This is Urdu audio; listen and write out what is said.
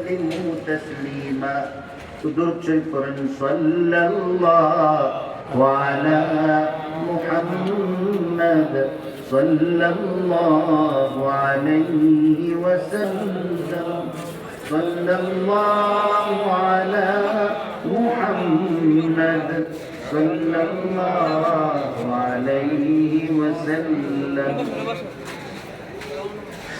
وسلموا تسليما درود شريف صلى الله على محمد صلى الله عليه وسلم صلى الله على محمد صلى الله عليه وسلم